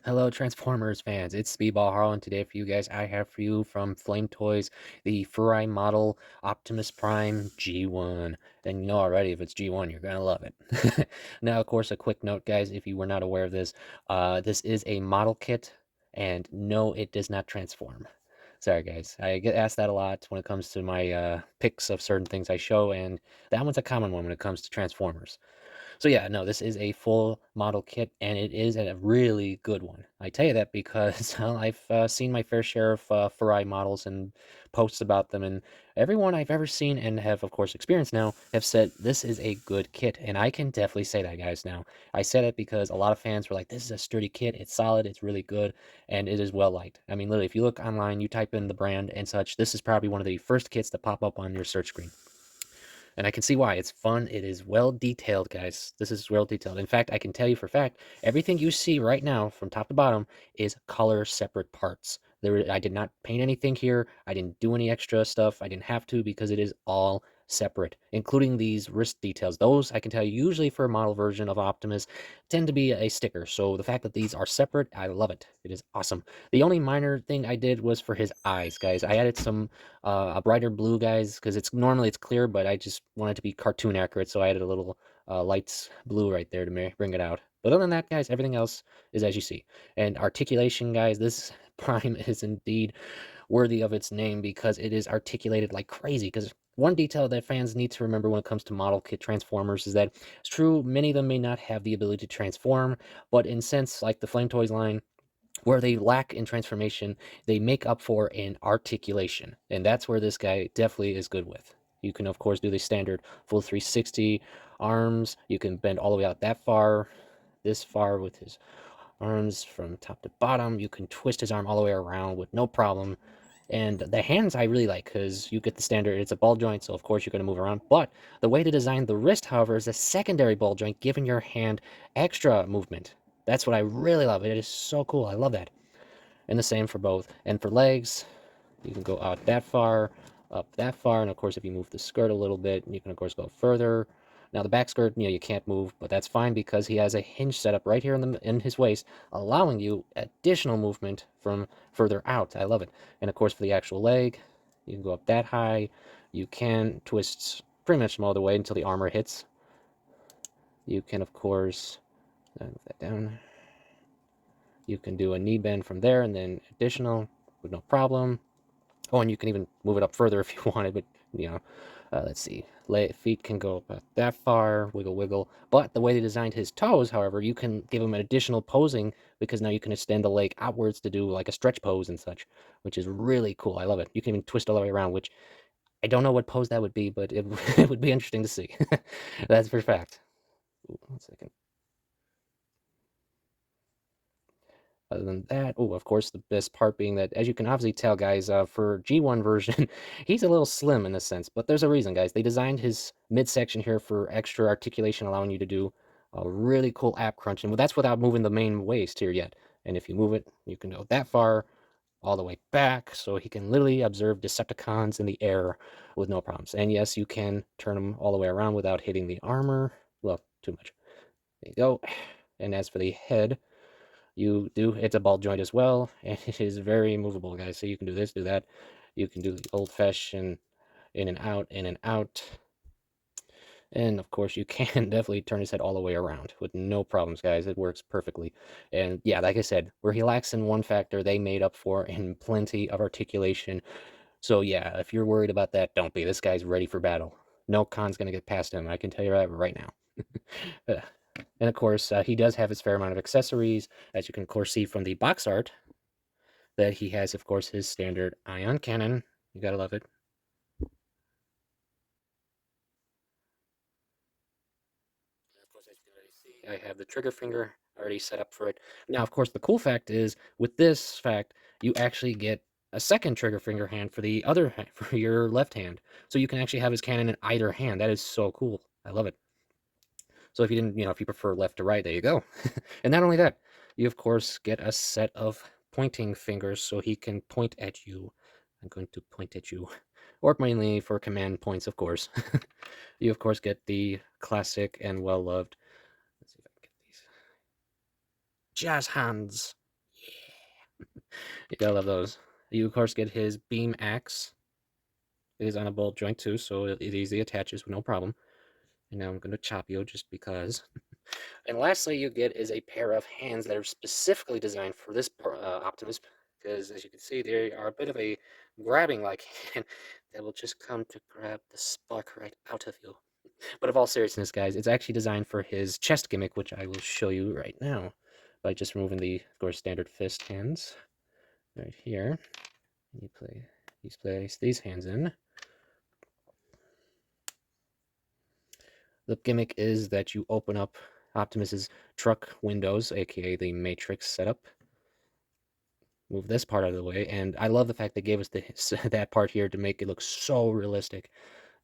Hello, Transformers fans. It's Speedball Harlan. Today for you guys, I have for you from Flametoys the Furai model Optimus Prime G1. And you know already, if it's G1, you're gonna love it. Now, of course, a quick note, guys, if you were not aware of this, this is a model kit, and no, it does not transform. Sorry, guys. I get asked that a lot when it comes to my picks of certain things I show, and that one's a common one when it comes to Transformers. So yeah, no, this is a full model kit, and it is a really good one. I tell you that because well, I've seen my fair share of Furai models and posts about them, and everyone I've ever seen and have, of course, experienced now have said this is a good kit, and I can definitely say that, guys. Now, I said it because a lot of fans were like, "This is a sturdy kit. It's solid. It's really good, and it is well liked." I mean, literally, if you look online, you type in the brand and such, this is probably one of the first kits to pop up on your search screen. And I can see why. It's fun. It is well detailed, guys. This is well detailed. In fact, I can tell you for a fact, everything you see right now from top to bottom is color separate parts. I did not paint anything here. I didn't do any extra stuff. I didn't have to because it is all separate, including these wrist details. Those, I can tell you, usually for a model version of Optimus, tend to be a sticker. So the fact that these are separate, I love it. It is awesome. The only minor thing I did was for his eyes, guys. I added some a brighter blue, guys, because it's normally it's clear, but I just wanted to be cartoon accurate, so I added a little lights blue right there to bring it out. But other than that, guys, everything else is as you see. And articulation, guys, this Prime is indeed worthy of its name because it is articulated like crazy. Because one detail that fans need to remember when it comes to model kit Transformers is that it's true, many of them may not have the ability to transform, but in sense like the Flame Toys line, where they lack in transformation, they make up for in articulation. And that's where this guy definitely is good with. You can, of course, do the standard full 360 arms. You can bend all the way out that far, this far with his arms from top to bottom. You can twist his arm all the way around with no problem. And the hands I really like because you get the standard, it's a ball joint, so of course you're going to move around. But the way to design the wrist, however, is a secondary ball joint, giving your hand extra movement. That's what I really love. It is so cool. I love that. And the same for both. And for legs, you can go out that far, up that far, and of course if you move the skirt a little bit, you can of course go further. Now the back skirt, you can't move, but that's fine because he has a hinge set up right here in his waist, allowing you additional movement from further out. I love it. And of course for the actual leg, you can go up that high. You can twist pretty much all the way until the armor hits. You can of course move that down. You can do a knee bend from there and then additional with no problem. Oh, and you can even move it up further if you wanted, but let's see. Feet can go about that far, wiggle, wiggle. But the way they designed his toes, however, you can give him an additional posing because now you can extend the leg outwards to do like a stretch pose and such, which is really cool. I love it. You can even twist all the way around, which I don't know what pose that would be, but it, it would be interesting to see. That's for a fact. Ooh, 1 second. Other than that, oh, of course, the best part being that, as you can obviously tell, guys, for G1 version, he's a little slim in a sense, but there's a reason, guys. They designed his midsection here for extra articulation, allowing you to do a really cool ab crunch, and that's without moving the main waist here yet. And if you move it, you can go that far, all the way back, so he can literally observe Decepticons in the air with no problems. And yes, you can turn him all the way around without hitting the armor. Well, too much. There you go. And as for the head, it's a ball joint as well, and it is very movable, guys. So you can do this, do that. You can do the old-fashioned in and out, in and out. And of course, you can definitely turn his head all the way around with no problems, guys. It works perfectly. And yeah, like I said, where he lacks in one factor, they made up for in plenty of articulation. So yeah, if you're worried about that, don't be. This guy's ready for battle. No con's gonna get past him. I can tell you that right now. And of course, he does have his fair amount of accessories, as you can of course see from the box art, that he has, of course, his standard ion cannon. You gotta love it. And of course, as you can already see, I have the trigger finger already set up for it. Now, of course, the cool fact is, with this fact, you actually get a second trigger finger hand for the other for your left hand. So you can actually have his cannon in either hand. That is so cool. I love it. So if you didn't, if you prefer left to right, there you go. And not only that, you of course get a set of pointing fingers so he can point at you. I'm going to point at you. Or mainly for command points, of course. You of course get the classic and well-loved, let's see if I can get these, jazz hands. You gotta love those. You, of course, get his beam axe. It is on a bolt joint, too, so it easily attaches with no problem. And now I'm going to chop you just because. And lastly, you get is a pair of hands that are specifically designed for this Optimus, because as you can see, they are a bit of a grabbing-like hand that will just come to grab the spark right out of you. But of all seriousness, guys, it's actually designed for his chest gimmick, which I will show you right now by just removing the, of course, standard fist hands right here. You place these hands in. The gimmick is that you open up Optimus's truck windows, aka the Matrix setup. Move this part out of the way, and I love the fact they gave us that part here to make it look so realistic.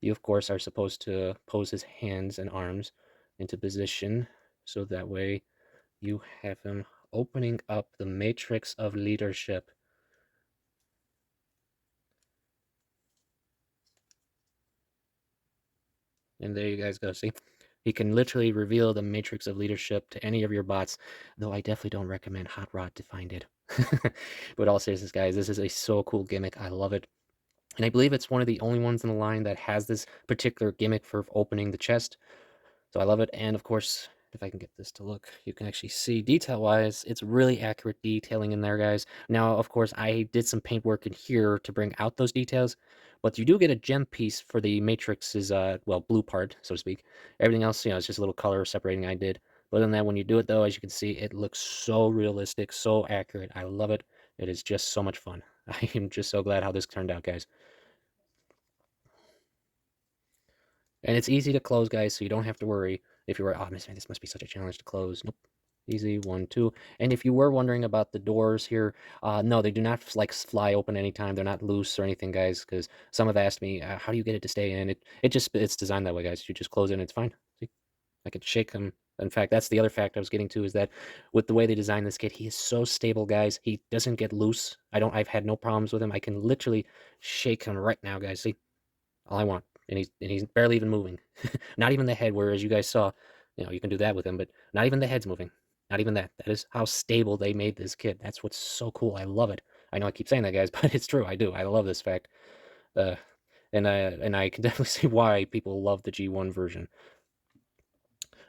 You, of course, are supposed to pose his hands and arms into position, so that way you have him opening up the matrix of leadership. And there you guys go, see? He can literally reveal the matrix of leadership to any of your bots, though I definitely don't recommend Hot Rod to find it. But all seriousness, guys, this is a so cool gimmick. I love it. And I believe it's one of the only ones in the line that has this particular gimmick for opening the chest. So I love it. And of course, if I can get this to look, you can actually see detail-wise, it's really accurate detailing in there, guys. Now, of course, I did some paint work in here to bring out those details, but you do get a gem piece for the Matrix's, well, blue part, so to speak. Everything else, it's just a little color separating I did. But other than that, when you do it, though, as you can see, it looks so realistic, so accurate. I love it. It is just so much fun. I am just so glad how this turned out, guys. And it's easy to close, guys, so you don't have to worry if you were, oh, man, this must be such a challenge to close. Nope. Easy, 1, 2. And if you were wondering about the doors here, no, they do not like fly open anytime. They're not loose or anything, guys, because some have asked me, how do you get it to stay in? It's designed that way, guys. You just close it and it's fine. See, I could shake them. In fact, that's the other fact I was getting to is that with the way they designed this kit, he is so stable, guys. He doesn't get loose. I've had no problems with him. I can literally shake him right now, guys. See, all I want. And he's barely even moving. Not even the head, whereas you guys saw, you can do that with him, but not even the head's moving. Not even that. That is how stable they made this kit. That's what's so cool. I love it. I know I keep saying that, guys, but it's true. I do. I love this fact. Uh, and I can definitely see why people love the G1 version.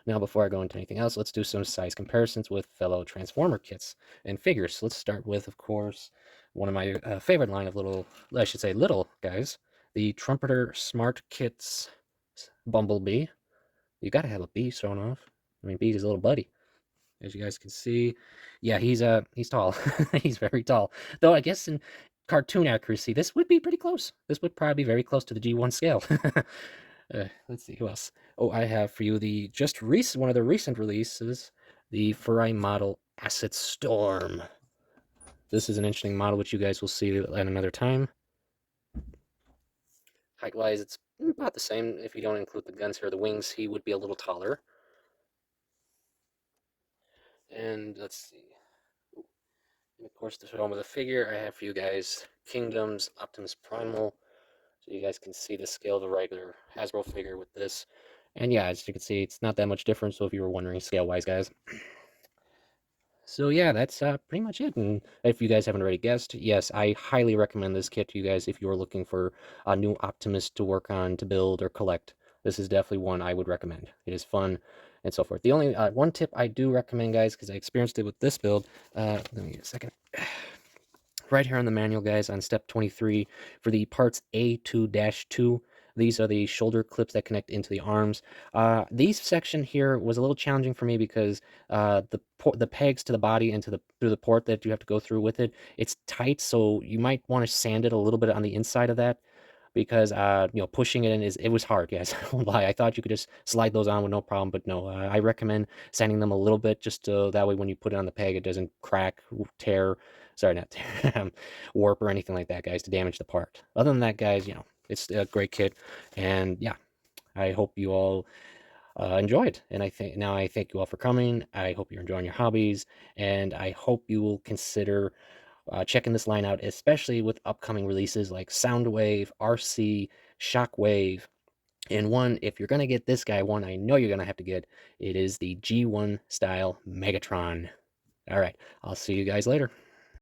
Now, before I go into anything else, let's do some size comparisons with fellow Transformer kits and figures. Let's start with, of course, one of my favorite line of I should say little guys, the Trumpeter Smart Kits Bumblebee. You gotta have a bee shown off. I mean, Bee's his little buddy, as you guys can see. Yeah, he's tall. He's very tall. Though I guess in cartoon accuracy, this would be pretty close. This would probably be very close to the G1 scale. Let's see who else. Oh, I have for you the one of the recent releases, the Furai model Acid Storm. This is an interesting model, which you guys will see at another time. Height-wise, it's about the same. If you don't include the guns here, the wings, he would be a little taller. And let's see. And of course, to show with the figure, I have for you guys Kingdom's Optimus Primal. So you guys can see the scale of the regular Hasbro figure with this. And yeah, as you can see, it's not that much different. So if you were wondering scale-wise, guys. So yeah, that's pretty much it. And if you guys haven't already guessed, yes, I highly recommend this kit to you guys if you're looking for a new Optimus to work on, to build, or collect. This is definitely one I would recommend. It is fun and so forth. The only one tip I do recommend, guys, because I experienced it with this build, let me get a second. Right here on the manual, guys, on step 23, for the parts A2-2, these are the shoulder clips that connect into the arms. These section here was a little challenging for me because the pegs to the body and through the port that you have to go through with it, it's tight, so you might want to sand it a little bit on the inside of that because pushing it in it was hard, guys. I won't lie. I thought you could just slide those on with no problem, but no. I recommend sanding them a little bit just so that way when you put it on the peg, it doesn't crack, tear. Sorry, not tear, warp or anything like that, guys, to damage the part. Other than that, guys, it's a great kit, and yeah, I hope you all enjoyed. And I thank you all for coming. I hope you're enjoying your hobbies, and I hope you will consider checking this line out, especially with upcoming releases like Soundwave, RC, Shockwave, and one, if you're going to get this guy, one I know you're going to have to get, it is the G1 style Megatron. All right, I'll see you guys later.